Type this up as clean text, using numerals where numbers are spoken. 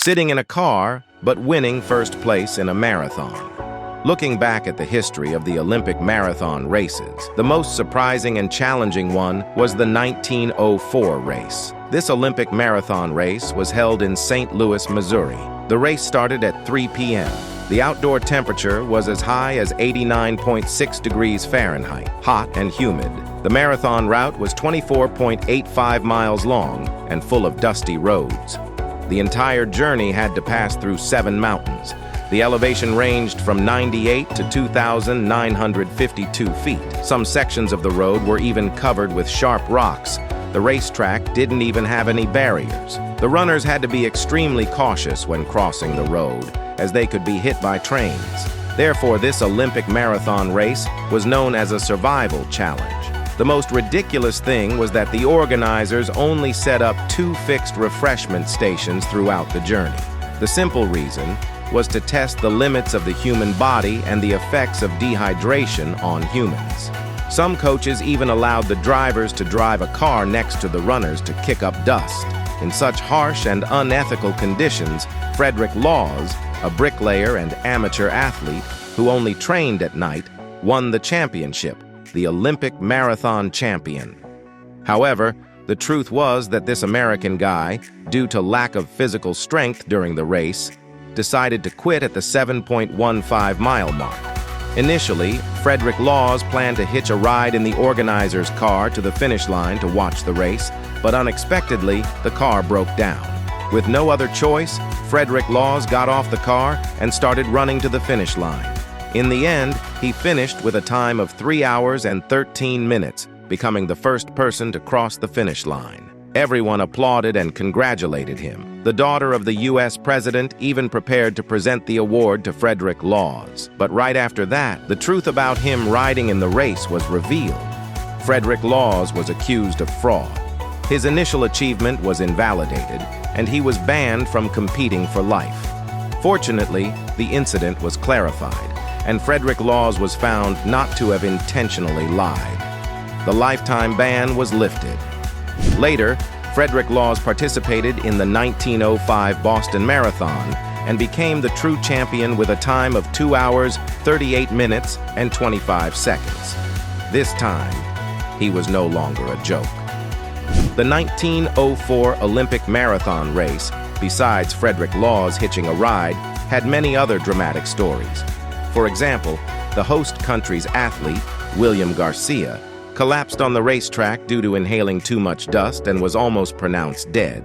sitting in a car but winning first place in a marathon. Looking back at the history of the Olympic marathon races, the most surprising and challenging one was the 1904 race. This Olympic marathon race was held in St. Louis, Missouri. The race started at 3 p.m. The outdoor temperature was as high as 89.6 degrees Fahrenheit, hot and humid. The marathon route was 24.85 miles long and full of dusty roads. The entire journey had to pass through 7 mountains. The elevation ranged from 98 to 2,952 feet. Some sections of the road were even covered with sharp rocks. The racetrack didn't even have any barriers. The runners had to be extremely cautious when crossing the road, as they could be hit by trains. Therefore, this Olympic marathon race was known as a survival challenge. The most ridiculous thing was that the organizers only set up 2 fixed refreshment stations throughout the journey. The simple reason was to test the limits of the human body and the effects of dehydration on humans. Some coaches even allowed the drivers to drive a car next to the runners to kick up dust. In such harsh and unethical conditions, Frederick Laws, a bricklayer and amateur athlete who only trained at night, won the championship, the Olympic marathon champion. However, the truth was that this American guy, due to lack of physical strength during the race, decided to quit at the 7.15-mile mark. Initially, Frederick Laws planned to hitch a ride in the organizer's car to the finish line to watch the race, but unexpectedly, the car broke down. With no other choice, Frederick Laws got off the car and started running to the finish line. In the end, he finished with a time of 3 hours and 13 minutes, becoming the first person to cross the finish line. Everyone applauded and congratulated him. The daughter of the U.S. president even prepared to present the award to Frederick Laws. But right after that, the truth about him riding in the race was revealed. Frederick Laws was accused of fraud. His initial achievement was invalidated, and he was banned from competing for life. Fortunately, the incident was clarified, and Frederick Laws was found not to have intentionally lied. The lifetime ban was lifted. Later, Frederick Laws participated in the 1905 Boston Marathon and became the true champion with a time of 2 hours, 38 minutes, and 25 seconds. This time, he was no longer a joke. The 1904 Olympic marathon race, besides Frederick Laws hitching a ride, had many other dramatic stories. For example, the host country's athlete, William Garcia, collapsed on the racetrack due to inhaling too much dust and was almost pronounced dead.